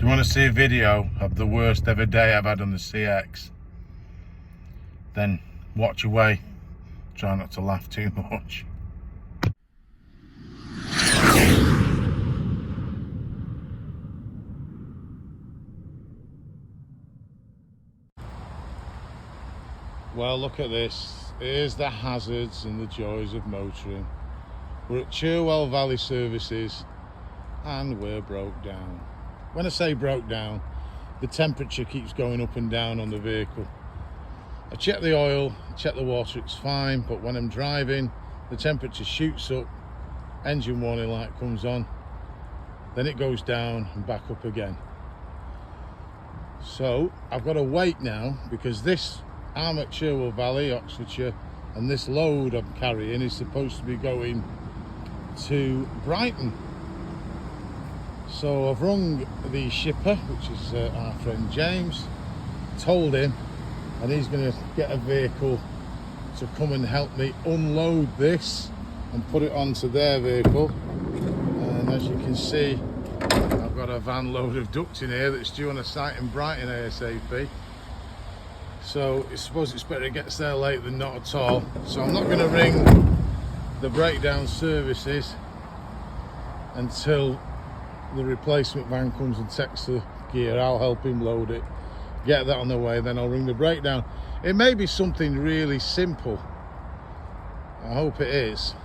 Do you want to see a video of the worst ever day I've had on the CX? Then watch away. Try not to laugh too much. Well, look at this. Here's the hazards and the joys of motoring. We're at Cherwell Valley Services and we're broke down. When I say broke down, the temperature keeps going up and down on the vehicle. I check the oil, I check the water, it's fine, but when I'm driving, the temperature shoots up, engine warning light comes on, then it goes down and back up again. So I've got to wait now because I'm at Cherwell Valley, Oxfordshire, and this load I'm carrying is supposed to be going to Brighton. So I've rung the shipper, which is our friend James, told him, and he's going to get a vehicle to come and help me unload this and put it onto their vehicle. And as you can see, I've got a van load of ducts in here that's due on a site in Brighton ASAP. So I suppose it's better it gets there late than not at all. So I'm not going to ring the breakdown services until the replacement van comes and takes the gear. I'll help him load it, get that on the way, then I'll ring the breakdown. It may be something really simple. I hope it is.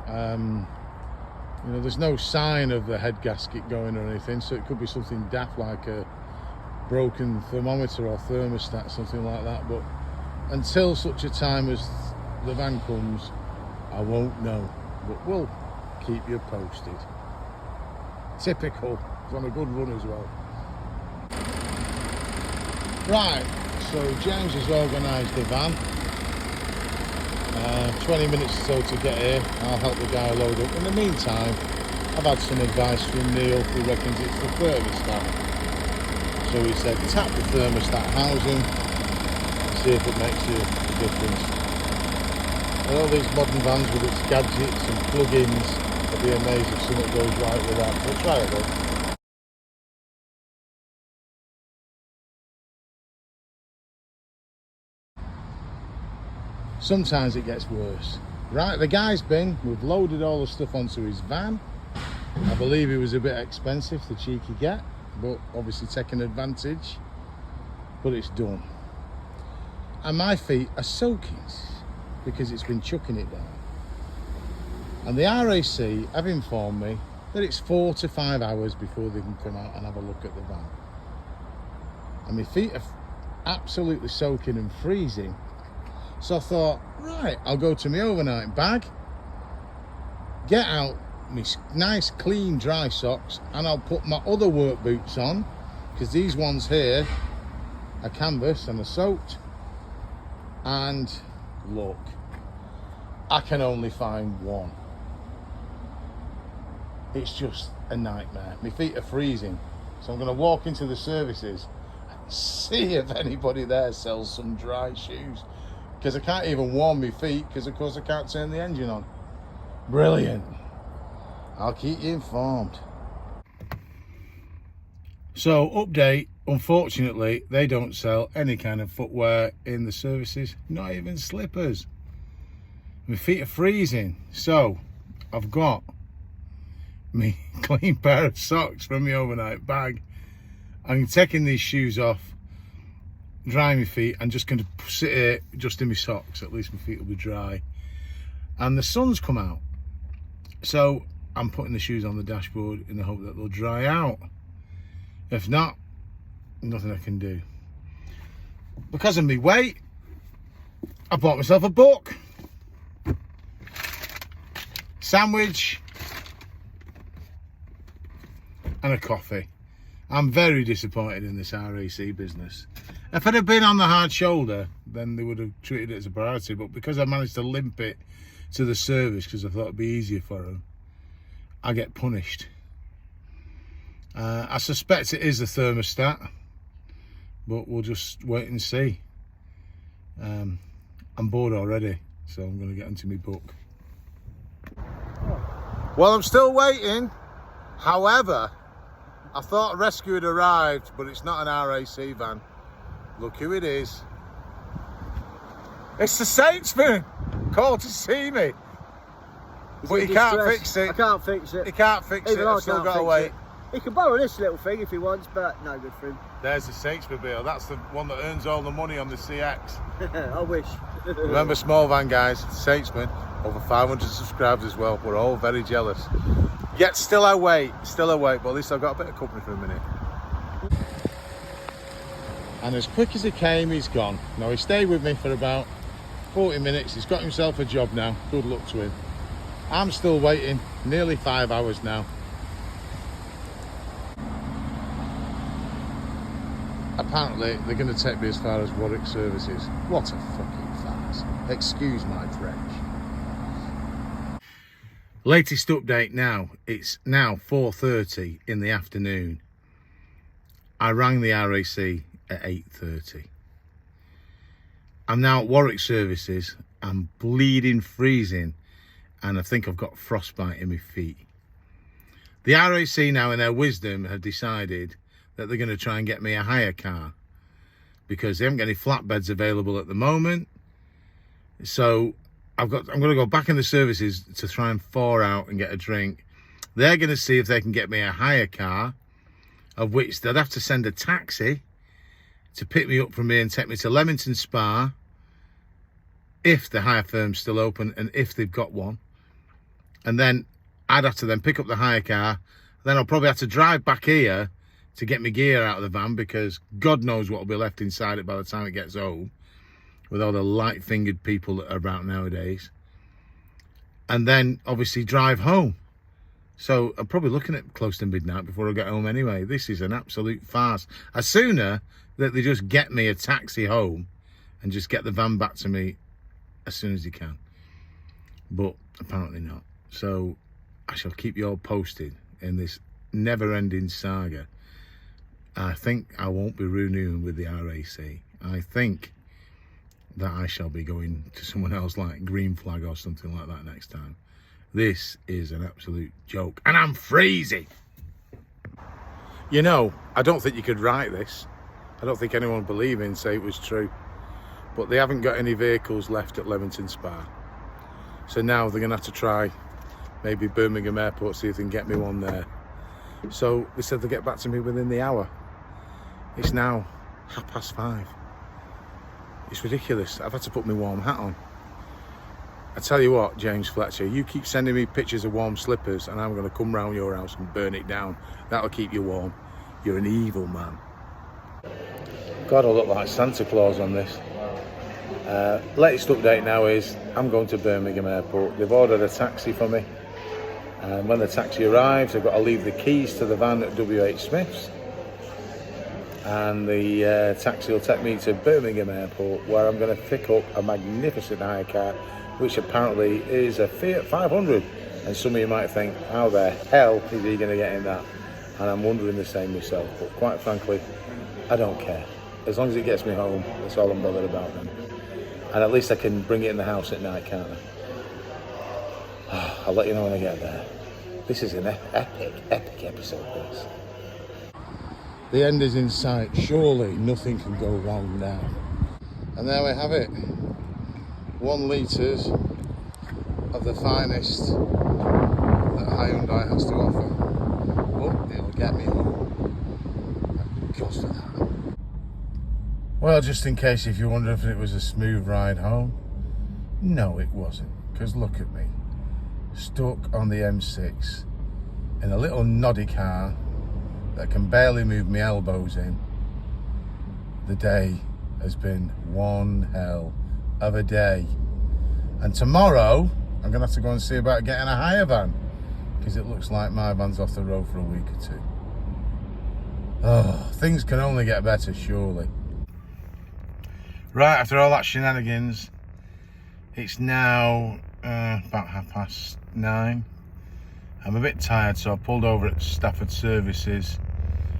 You know, there's no sign of the head gasket going or anything, so it could be something daft like a broken thermometer or thermostat, something like that. But until such a time as the van comes, I won't know. But we'll keep you posted. Typical. It's on a good run as well. Right, so James has organised the van. 20 minutes or so to get here. I'll help the guy load up. In the meantime, I've had some advice from Neil who reckons it's the thermostat. So he said tap the thermostat housing and see if it makes a difference. And all these modern vans with its gadgets and plug-ins, I'd be amazed if something goes right with that. We'll try it though. Sometimes it gets worse. Right, the guy's we've loaded all the stuff onto his van. I believe it was a bit expensive, the cheeky get, but obviously taking advantage. But it's done. And my feet are soaking because it's been chucking it down. And the RAC have informed me that it's 4 to 5 hours before they can come out and have a look at the van. And my feet are absolutely soaking and freezing. So I thought, right, I'll go to my overnight bag, get out my nice clean dry socks, and I'll put my other work boots on, because these ones here are canvas and are soaked. And look, I can only find one. It's just a nightmare. My feet are freezing. So I'm going to walk into the services and see if anybody there sells some dry shoes. Because I can't even warm my feet because of course I can't turn the engine on. Brilliant. I'll keep you informed. So update, unfortunately they don't sell any kind of footwear in the services, not even slippers. My feet are freezing, so I've got me clean pair of socks from my overnight bag. I'm taking these shoes off, dry my feet, and just going to sit here just in my socks. At least my feet will be dry. And the sun's come out, so I'm putting the shoes on the dashboard in the hope that they'll dry out. If not, nothing I can do. Because of my weight, I bought myself a book, sandwich and a coffee. I'm very disappointed in this RAC business. If it had been on the hard shoulder, then they would have treated it as a priority. But because I managed to limp it to the service because I thought it'd be easier for them, I get punished. I suspect it is the thermostat, but we'll just wait and see. I'm bored already, so I'm going to get into my book. Well, I'm still waiting. However, I thought a rescue had arrived, but it's not an RAC van. Look who it is. It's the Saintsman! Called to see me. But he can't fix it. I can't fix it. He can't fix it. I've still got to wait. He can borrow this little thing if he wants, but no good for him. There's the Saintsmobile. That's the one that earns all the money on the CX. I wish. Remember, small van guys, Saintsman, over 500 subscribers as well. We're all very jealous. Yet still I wait, but at least I've got a bit of company for a minute. And as quick as he came, he's gone. Now, he stayed with me for about 40 minutes. He's got himself a job now. Good luck to him. I'm still waiting, nearly 5 hours now. Apparently, they're going to take me as far as Warwick Services. What a fucking farce. Excuse my French. Latest update now. It's now 4:30 in the afternoon. I rang the RAC at 8:30. I'm now at Warwick Services. I'm bleeding, freezing, and I think I've got frostbite in my feet. The RAC now, in their wisdom, have decided that they're going to try and get me a hire car because they haven't got any flatbeds available at the moment. So I'm going to go back in the services to try and thaw out and get a drink. They're going to see if they can get me a hire car, of which they'd have to send a taxi to pick me up from here and take me to Leamington Spa, if the hire firm's still open and if they've got one. And then I'd have to then pick up the hire car. Then I'll probably have to drive back here to get my gear out of the van, because God knows what will be left inside it by the time it gets home, with all the light-fingered people that are about nowadays. And then obviously drive home. So I'm probably looking at close to midnight before I get home anyway. This is an absolute farce. As sooner that they just get me a taxi home and just get the van back to me as soon as they can. But apparently not. So I shall keep you all posted in this never-ending saga. I think I won't be renewing with the RAC. I think that I shall be going to someone else like Green Flag or something like that next time. This is an absolute joke, and I'm freezing. You know, I don't think you could write this. I don't think anyone would believe me and say it was true. But they haven't got any vehicles left at Leamington Spa. So now they're going to have to try maybe Birmingham Airport, see if they can get me one there. So they said they'll get back to me within the hour. It's now 5:30. It's ridiculous. I've had to put my warm hat on. I tell you what, James Fletcher, you keep sending me pictures of warm slippers and I'm going to come round your house and burn it down. That'll keep you warm. You're an evil man. God, I look like Santa Claus on this. Latest update now is I'm going to Birmingham Airport. They've ordered a taxi for me. And when the taxi arrives, I've got to leave the keys to the van at WH Smith's. And the taxi will take me to Birmingham Airport, where I'm going to pick up a magnificent hire car, which apparently is a Fiat 500. And some of you might think, how the hell is he going to get in that? And I'm wondering the same myself, but quite frankly, I don't care. As long as it gets me home, that's all I'm bothered about then. And at least I can bring it in the house at night, can't I? I'll let you know when I get there. This is an epic episode, this. The end is in sight. Surely nothing can go wrong now. And there we have it. 1 litres of the finest that Hyundai has to offer. Oh, it'll get me home. Goes for that. Well, just in case if you wonder if it was a smooth ride home, no, it wasn't. Because look at me, stuck on the M6 in a little noddy car that can barely move my elbows in. The day has been one hell of a day. And tomorrow, I'm going to have to go and see about getting a hire van, because it looks like my van's off the road for a week or two. Oh, things can only get better, surely. Right, after all that shenanigans, it's now about 9:30. I'm a bit tired, so I pulled over at Stafford Services,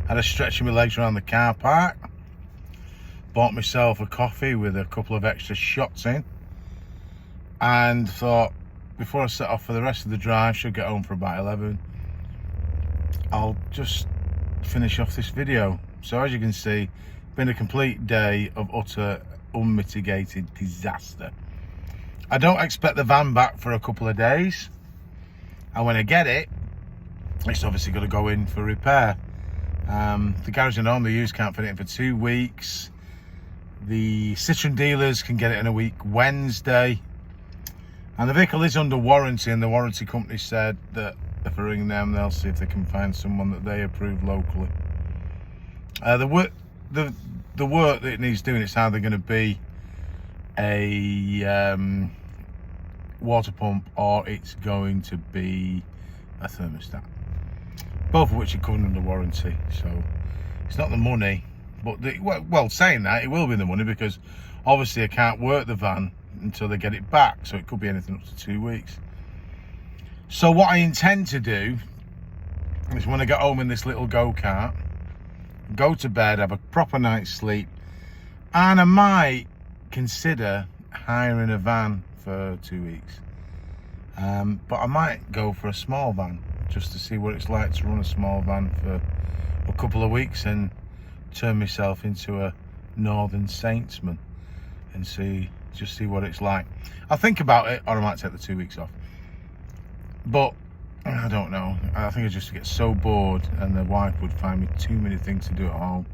had a stretch of my legs around the car park, bought myself a coffee with a couple of extra shots in, and thought before I set off for the rest of the drive, should get home for about 11, I'll just finish off this video. So as you can see, been a complete day of utter unmitigated disaster. I don't expect the van back for a couple of days, and when I get it, it's obviously got to go in for repair. The garage I normally use can't fit it in for 2 weeks. The Citroen dealers can get it in a week Wednesday, and the vehicle is under warranty, and the warranty company said that if I ring them, they'll see if they can find someone that they approve locally. The work that it needs doing, it's either going to be a water pump or it's going to be a thermostat, both of which are covered under warranty. So it's not the money, but well, saying that, it will be the money, because obviously I can't work the van until they get it back, so it could be anything up to 2 weeks. So what I intend to do is, when I get home in this little go-kart, go to bed, have a proper night's sleep, and I might consider hiring a van for 2 weeks. But I might go for a small van, just to see what it's like to run a small van for a couple of weeks and turn myself into a Northern Saintsman and just see what it's like. I'll think about it, or I might take the 2 weeks off. But I don't know. I think I just get so bored, and the wife would find me too many things to do at home,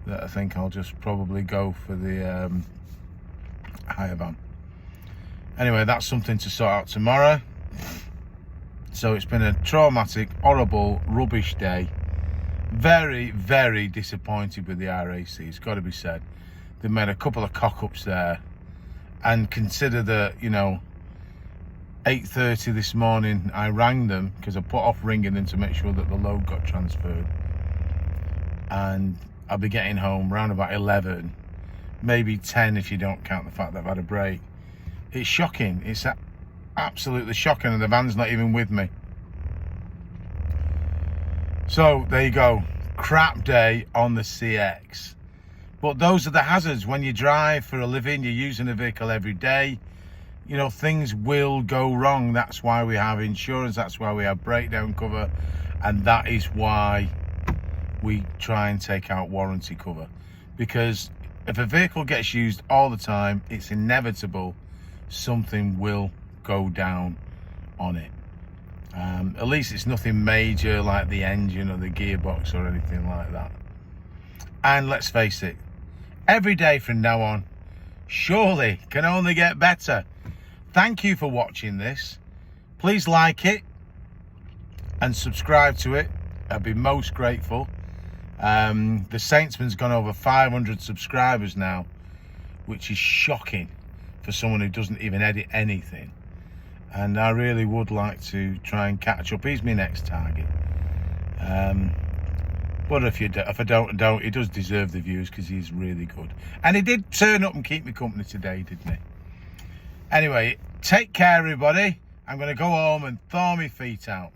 that I think I'll just probably go for the hire van. Anyway, that's something to sort out tomorrow. So it's been a traumatic, horrible, rubbish day. Very, very disappointed with the RAC, it's got to be said. They made a couple of cock-ups there, and consider that, 8:30 this morning I rang them, because I put off ringing them to make sure that the load got transferred, and I'll be getting home around about 11, maybe 10 if you don't count the fact that I've had a break. It's shocking. It's absolutely shocking, and the van's not even with me. So there you go, crap day on the CX. But those are the hazards when you drive for a living, you're using a vehicle every day. Things will go wrong. That's why we have insurance, that's why we have breakdown cover, and that is why we try and take out warranty cover. Because if a vehicle gets used all the time, it's inevitable something will go down on it. At least it's nothing major like the engine or the gearbox or anything like that. And let's face it, every day from now on surely can only get better. Thank you for watching this. Please like it and subscribe to it. I'd be most grateful. The Saintsman's gone over 500 subscribers now, which is shocking for someone who doesn't even edit anything. And I really would like to try and catch up. He's my next target. But if I don't, he does deserve the views, because he's really good. And he did turn up and keep me company today, didn't he? Anyway, take care, everybody. I'm going to go home and thaw my feet out.